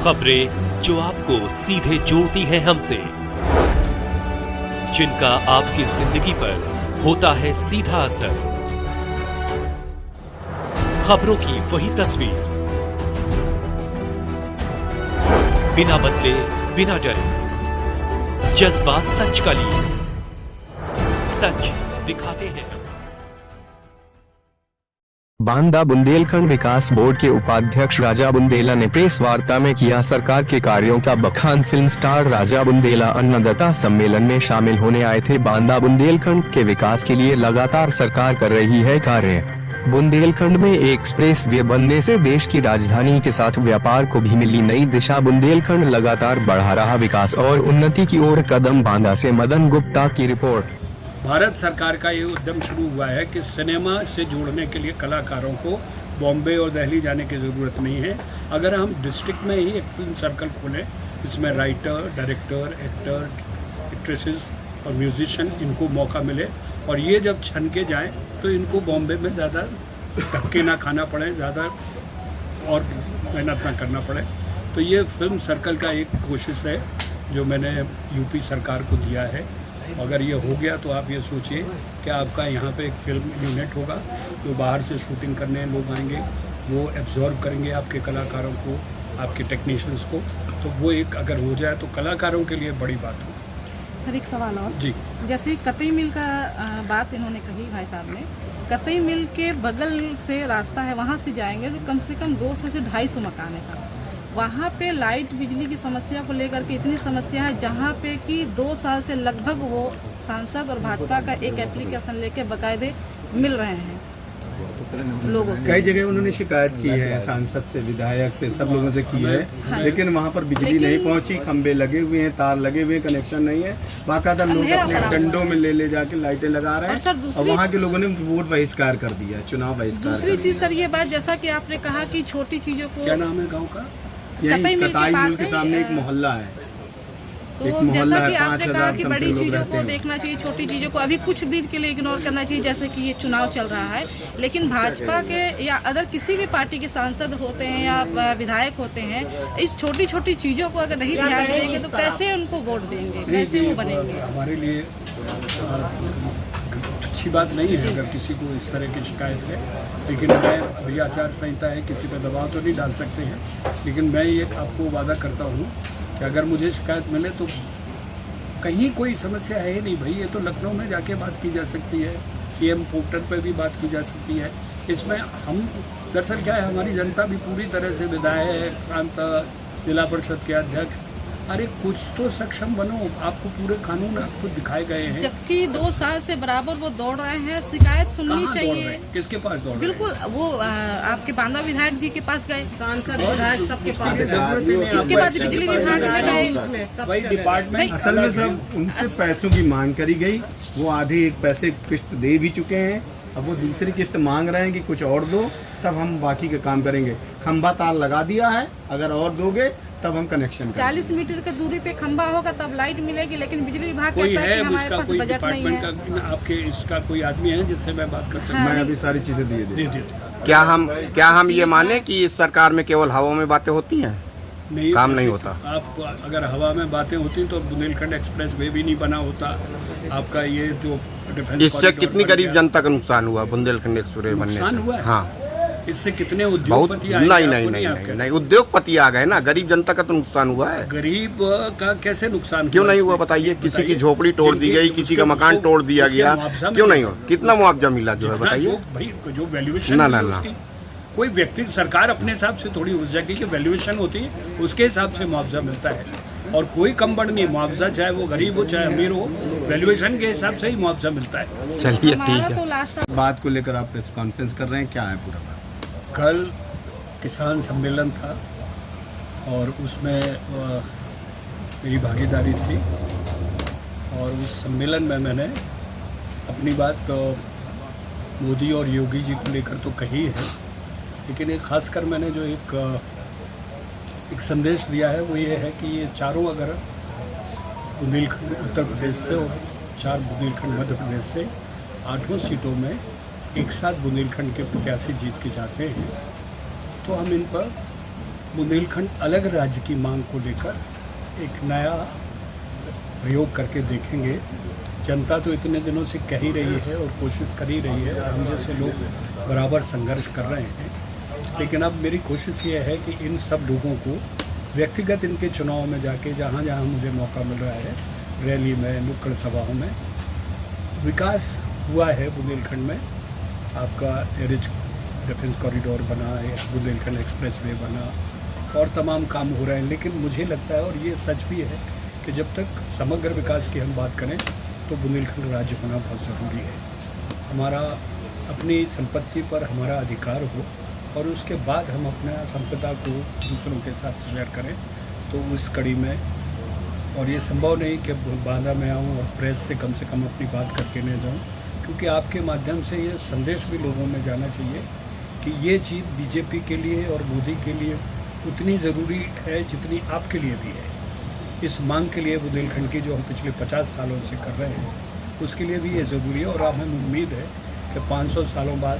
खबरें जो आपको सीधे जोड़ती हैं हमसे, जिनका आपकी जिंदगी पर होता है सीधा असर। खबरों की वही तस्वीर, बिना बदले बिना डरे, जज्बा सच का लिए, सच दिखाते हैं। बांदा बुंदेलखंड विकास बोर्ड के उपाध्यक्ष राजा बुंदेला ने प्रेस वार्ता में किया सरकार के कार्यों का बखान। फिल्म स्टार राजा बुंदेला अन्नदाता सम्मेलन में शामिल होने आए थे। बांदा बुंदेलखंड के विकास के लिए लगातार सरकार कर रही है कार्य। बुंदेलखंड में एक्सप्रेस वे बनने से देश की राजधानी के साथ व्यापार को भी मिली नई दिशा। बुंदेलखंड लगातार बढ़ा रहा विकास और उन्नति की ओर कदम। बांदा से मदन गुप्ता की रिपोर्ट। भारत सरकार का ये उद्यम शुरू हुआ है कि सिनेमा से जोड़ने के लिए कलाकारों को बॉम्बे और दिल्ली जाने की ज़रूरत नहीं है। अगर हम डिस्ट्रिक्ट में ही एक फिल्म सर्कल खोलें, इसमें राइटर, डायरेक्टर, एक्टर, एक्ट्रेसेस और म्यूजिशियन, इनको मौका मिले और ये जब छन के जाएँ तो इनको बॉम्बे में ज़्यादा धक्के ना खाना पड़े, ज़्यादा और मेहनत ना करना पड़े। तो ये फिल्म सर्कल का एक कोशिश है जो मैंने यूपी सरकार को दिया है। अगर ये हो गया तो आप ये सोचिए कि आपका यहाँ पे एक फिल्म यूनिट होगा, जो बाहर से शूटिंग करने लोग आएंगे, वो एब्जॉर्ब करेंगे आपके कलाकारों को, आपके टेक्नीशियंस को। तो वो एक अगर हो जाए तो कलाकारों के लिए बड़ी बात हो। सर एक सवाल और जी, जैसे कतई मिल का बात इन्होंने कही भाई साहब ने, कतई मिल के बगल से रास्ता है, वहाँ से जाएंगे तो कम से कम 200 से 250 मकान है सर। वहाँ पे लाइट बिजली की समस्या को लेकर के इतनी समस्या है, जहाँ पे कि 2 साल से लगभग वो सांसद और भाजपा का एक एप्लीकेशन लेके बकायदे मिल रहे हैं लोगों से। कई जगह उन्होंने शिकायत की है, सांसद से, विधायक से, सब लोगों से की है। हाँ। लेकिन वहाँ पर बिजली नहीं पहुँची, खंबे लगे हुए हैं, तार लगे हुए हैं, कनेक्शन नहीं है। बाकायदा लोग अपने डंडों में ले जाके लाइटें लगा रहे हैं और वहाँ के लोगों ने वोट बहिष्कार कर दिया, चुनाव बहिष्कार। दूसरी चीज सर ये बात, जैसा कि आपने कहा कि छोटी चीजों को, क्या नाम है गाँव का? कतई मिल के सामने एक मोहल्ला है, तो जैसा कि आपने कहा कि बड़ी चीज़ों को देखना चाहिए, छोटी चीज़ों को अभी कुछ दिन के लिए इग्नोर करना चाहिए, जैसे कि ये चुनाव चल रहा है। लेकिन भाजपा के या अदर किसी भी पार्टी के सांसद होते हैं या विधायक होते हैं, इस छोटी छोटी चीज़ों को अगर नहीं ध्यान देंगे तो कैसे उनको वोट देंगे, कैसे वो बनेंगे? हमारे लिए अच्छी बात नहीं है अगर किसी को इस तरह की शिकायत है। लेकिन मैं, अभी आचार संहिता है, किसी पर दबाव तो नहीं डाल सकते हैं। लेकिन मैं ये आपको वादा करता हूँ कि अगर मुझे शिकायत मिले तो कहीं कोई समस्या है ही नहीं भाई, ये तो लखनऊ में जाके बात की जा सकती है, सीएम पोर्टल पे भी बात की जा सकती है। इसमें हम दरअसल क्या है, हमारी जनता भी पूरी तरह से, विधायक, सांसद, जिला परिषद के अध्यक्ष, अरे कुछ तो सक्षम बनो। आपको पूरे कानून आपको दिखाए गए हैं, जबकि 2 साल से बराबर वो दौड़ रहे हैं। शिकायत सुननी चाहिए। किसके पास दौड़ रहे हैं? बिल्कुल, वो आपके बांदा विधायक जी के पास गए, सांसद विधायक सबके पास, इसके बाद बिजली विभाग में गए, डिपार्टमेंट। असल में सब उनसे पैसों की मांग करी गई, वो आधे पैसे किस्त दे भी चुके हैं, अब वो दूसरी किस्त मांग रहे हैं कि कुछ और दो, तब हम बाकी का काम करेंगे। खंबा तार लगा दिया है, अगर और दोगे तब हम कनेक्शन 40 मीटर की दूरी पे खंबा होगा तब लाइट मिलेगी। लेकिन बिजली विभाग कोई कहता है कि हमारे उसका पास कोई बजट नहीं है। का, आपके इसका कोई आदमी है जिससे मैं बात कर सकता हूँ? मैं अभी सारी चीजें दे क्या हम ये माने कि इस सरकार में केवल हवा में बातें होती हैं, नहीं, काम नहीं होता? आप अगर हवा में बातें होती तो बुंदेलखंड एक्सप्रेस वे भी नहीं बना होता। आपका ये जो डिफेंस, इससे कितनी गरीब जनता का नुकसान हुआ बुंदेलखंड एक्सप्रेस बनने से? हाँ, इससे कितने उद्योगपति नहीं उद्योगपति आ गए ना, गरीब जनता का तो नुकसान हुआ है। गरीब का कैसे नुकसान क्यों नहीं हुआ बताइए? किसी की झोपड़ी तोड़ दी गई, किसी का मकान तोड़ दिया गया, क्यों नहीं हुआ? कितना मुआवजा मिला जो है बताइए? जो वैल्यूएशन ना कोई व्यक्ति, सरकार अपने हिसाब से थोड़ी, उस जगह की वैल्यूएशन होती है, उसके हिसाब से मुआवजा मिलता है। और कोई कम बढ़ नहीं, मुआवजा चाहे वो गरीब हो चाहे अमीर हो, वैल्यूएशन के हिसाब से ही मुआवजा मिलता है। चलिए ठीक है। बात को लेकर आप प्रेस कॉन्फ्रेंस कर रहे हैं, क्या है पूरा बात? कल किसान सम्मेलन था और उसमें मेरी भागीदारी थी और उस सम्मेलन में मैंने अपनी बात मोदी और योगी जी को लेकर तो कही है, लेकिन एक खासकर मैंने जो एक संदेश दिया है वो ये है कि ये चारों, अगर बुंदेलखंड उत्तर प्रदेश से और 4 बुंदेलखंड मध्य प्रदेश से 8 सीटों में एक साथ बुंदेलखंड के प्रत्याशी जीत के जाते हैं तो हम इन पर बुंदेलखंड अलग राज्य की मांग को लेकर एक नया प्रयोग करके देखेंगे। जनता तो इतने दिनों से कह ही रही है और कोशिश कर ही रही है, हम जैसे लोग बराबर संघर्ष कर रहे हैं, लेकिन अब मेरी कोशिश ये है कि इन सब लोगों को व्यक्तिगत इनके चुनाव में जाके जहाँ जहाँ मुझे मौका मिल रहा है, रैली में, नुक्कड़ सभाओं में, विकास हुआ है बुंदेलखंड में। आपका एरिज डिफेंस कॉरिडोर बना है, बुंदेलखंड एक्सप्रेसवे बना और तमाम काम हो रहे हैं, लेकिन मुझे लगता है और ये सच भी है कि जब तक समग्र विकास की हम बात करें तो बुंदेलखंड राज्य होना बहुत ज़रूरी है। हमारा अपनी संपत्ति पर हमारा अधिकार हो और उसके बाद हम अपना संपदा को दूसरों के साथ शेयर करें, तो उस कड़ी में, और ये संभव नहीं कि बांदा में आऊँ और प्रेस से कम अपनी बात करके नहीं जाऊँ, क्योंकि आपके माध्यम से ये संदेश भी लोगों में जाना चाहिए कि ये चीज़ बीजेपी के लिए और मोदी के लिए उतनी ज़रूरी है जितनी आपके लिए भी है। इस मांग के लिए बुंदेलखंड की जो हम पिछले 50 सालों से कर रहे हैं, उसके लिए भी ये ज़रूरी है। और हमें उम्मीद है कि 500 सालों बाद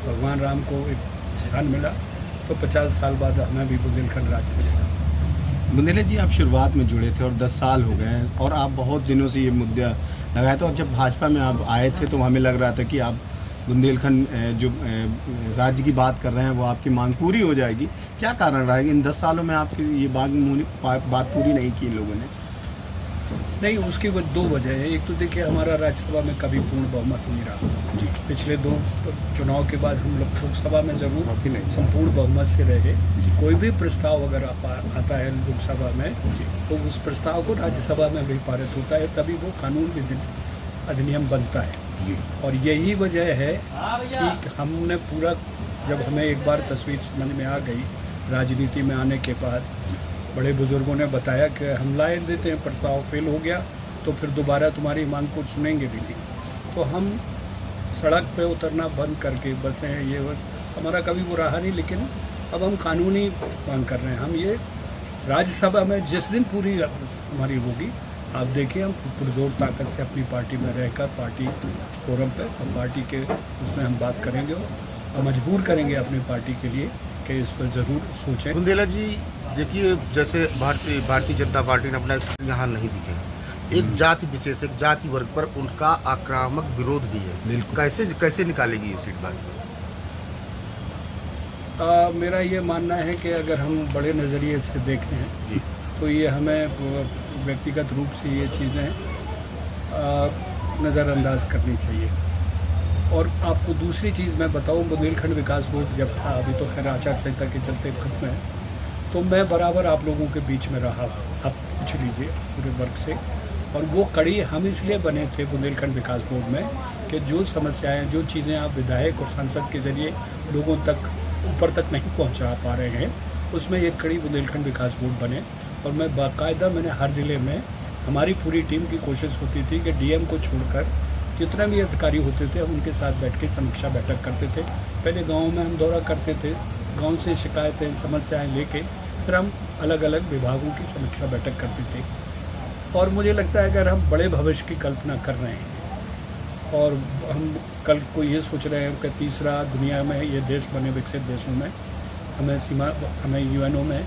भगवान राम को एक स्थान मिला, तो 50 साल बाद हमें भी बुंदेलखंड राज्य मिलेगा। बुंदेला जी, आप शुरुआत में जुड़े थे और 10 साल हो गए हैं और आप बहुत दिनों से ये मुद्दा लगाए थे, और जब भाजपा में आप आए थे तो हमें लग रहा था कि आप बुंदेलखंड जो राज्य की बात कर रहे हैं वो आपकी मांग पूरी हो जाएगी। क्या कारण रहा है कि इन 10 सालों में आपकी ये बात पूरी नहीं की इन लोगों ने? नहीं, उसकी वो 2 वजह है। एक तो देखिए, हमारा राज्यसभा में कभी पूर्ण बहुमत नहीं रहा जी। पिछले 2 चुनाव के बाद हम लोग लोकसभा में ज़रूर संपूर्ण बहुमत से रहे। कोई भी प्रस्ताव अगर आता है लोकसभा में तो उस प्रस्ताव को राज्यसभा में भी पारित होता है, तभी वो कानून अधिनियम बनता है जी। और यही वजह है कि हमने पूरा, जब हमें एक बार तस्वीर समझ में आ गई राजनीति में आने के बाद, बड़े बुजुर्गों ने बताया कि हम लाए देते हैं, प्रस्ताव फेल हो गया तो फिर दोबारा तुम्हारी मांग को सुनेंगे भी नहीं। तो हम सड़क पे उतरना बंद करके बसें ये हमारा कभी वो रहा नहीं, लेकिन अब हम कानूनी मांग कर रहे हैं। हम ये राज्यसभा में जिस दिन पूरी हमारी होगी, आप देखिए, हम पुरजोर ताकत से अपनी पार्टी में रहकर पार्टी फोरम पे और पार्टी के उसमें हम बात करेंगे और मजबूर करेंगे अपनी पार्टी के लिए कि इस पर ज़रूर सोचें। बुंदेला जी, देखिए, जैसे भारतीय जनता पार्टी ने अपना यहाँ नहीं दिखे, एक जाति विशेष, एक जाति वर्ग पर उनका आक्रामक विरोध भी है। कैसे निकालेगी ये सीट भाजपा? मेरा ये मानना है कि अगर हम बड़े नज़रिए से देखें जी, तो ये हमें व्यक्तिगत रूप से ये चीज़ें नज़रअंदाज करनी चाहिए। और आपको दूसरी चीज़ मैं बताऊं, बुंदेलखंड विकास बोर्ड जब था, अभी तो खैर आचार संहिता के चलते खत्म है, तो मैं बराबर आप लोगों के बीच में रहा। आप पूछ लीजिए पूरे वर्ग से, और वो कड़ी हम इसलिए बने थे बुंदेलखंड विकास बोर्ड में कि जो समस्याएं, जो चीज़ें आप विधायक और सांसद के ज़रिए लोगों तक ऊपर तक नहीं पहुंचा पा रहे हैं, उसमें एक कड़ी बुंदेलखंड विकास बोर्ड बने। और मैं बाकायदा, मैंने हर ज़िले में, हमारी पूरी टीम की कोशिश होती थी कि डीएम को छोड़कर जितने भी अधिकारी होते थे हम उनके साथ बैठ के समीक्षा बैठक करते थे। पहले गाँव में हम दौरा करते थे, गाँव से शिकायतें, समस्याएँ लेके फिर हम अलग अलग विभागों की समीक्षा बैठक करते थे। और मुझे लगता है अगर हम बड़े भविष्य की कल्पना कर रहे हैं और हम कल को ये सोच रहे हैं कि तीसरा दुनिया में ये देश बने, विकसित देशों में हमें यूएनओ में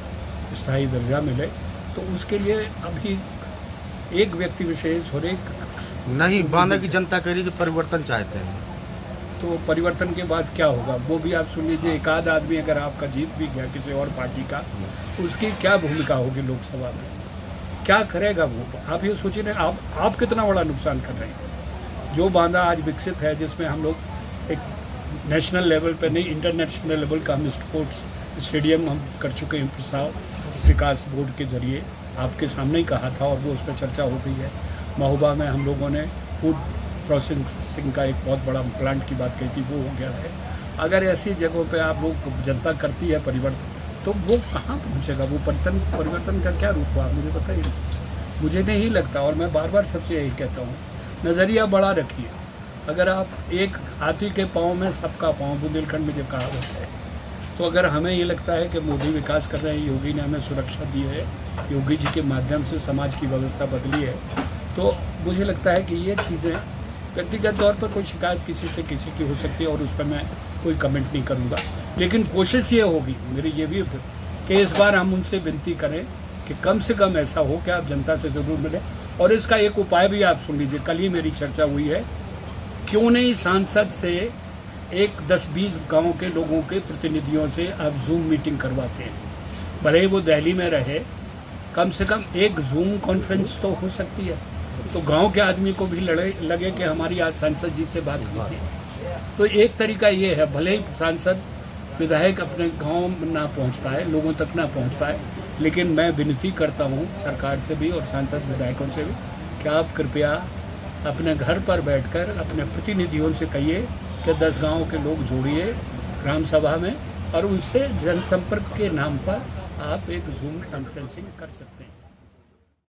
स्थायी दर्जा मिले, तो उसके लिए अभी एक व्यक्ति विशेष और एक नहीं, बांदा की जनता कह रही कि परिवर्तन चाहते हैं। तो परिवर्तन के बाद क्या होगा वो भी आप सुन लीजिए। एक आध आदमी अगर आपका जीत भी गया किसी और पार्टी का, उसकी क्या भूमिका होगी लोकसभा में, क्या करेगा वो? आप ये सोचिए ना, आप कितना बड़ा नुकसान कर रहे हैं। जो बांदा आज विकसित है, जिसमें हम लोग एक नेशनल लेवल पे नहीं, इंटरनेशनल लेवल का हम स्पोर्ट्स स्टेडियम हम कर चुके हैं प्रस्ताव विकास बोर्ड के जरिए, आपके सामने ही कहा था और वो उस पर चर्चा हो गई है। महोबा में हम लोगों ने फूड प्रोसेसिंग का एक बहुत बड़ा प्लांट की बात कही थी, वो हो गया है। अगर ऐसी जगहों पे आप लोग जनता करती है परिवर्तन, तो वो कहाँ पहुँचेगा? वो परिवर्तन का क्या रूप हुआ मुझे बताइए। मुझे नहीं लगता, और मैं बार बार सबसे यही कहता हूँ, नज़रिया बड़ा रखिए। अगर आप एक हाथी के पाँव में सबका पाँव, बुंदेलखंड में जो कहावत है, तो अगर हमें ये लगता है कि मोदी विकास कर रहे हैं, योगी ने हमें सुरक्षा दी है, योगी जी के माध्यम से समाज की व्यवस्था बदली है, तो मुझे लगता है कि ये चीज़ें व्यक्तिगत तौर पर कोई शिकायत किसी की हो सकती है और उस पर मैं कोई कमेंट नहीं करूँगा, लेकिन कोशिश ये होगी, मेरी ये भी कि इस बार हम उनसे विनती करें कि कम से कम ऐसा हो कि आप जनता से ज़रूर मिलें। और इसका एक उपाय भी आप सुन लीजिए, कल ही मेरी चर्चा हुई है, क्यों नहीं सांसद से एक 10-20 गाँव के लोगों के प्रतिनिधियों से आप जूम मीटिंग करवाते हैं, भले ही वो दिल्ली में रहे, कम से कम एक जूम कॉन्फ्रेंस तो हो सकती है, तो गांव के आदमी को भी लगे कि हमारी आज सांसद जी से बात हुई थी। तो एक तरीका ये है, भले ही सांसद विधायक अपने गांव में ना पहुंच पाए, लोगों तक ना पहुंच पाए, लेकिन मैं विनती करता हूं सरकार से भी और सांसद विधायकों से भी कि आप कृपया अपने घर पर बैठकर अपने प्रतिनिधियों से कहिए कि 10 गाँव के लोग जोड़िए ग्राम सभा में और उनसे जनसंपर्क के नाम पर आप एक जूम कॉन्फ्रेंसिंग कर सकते हैं।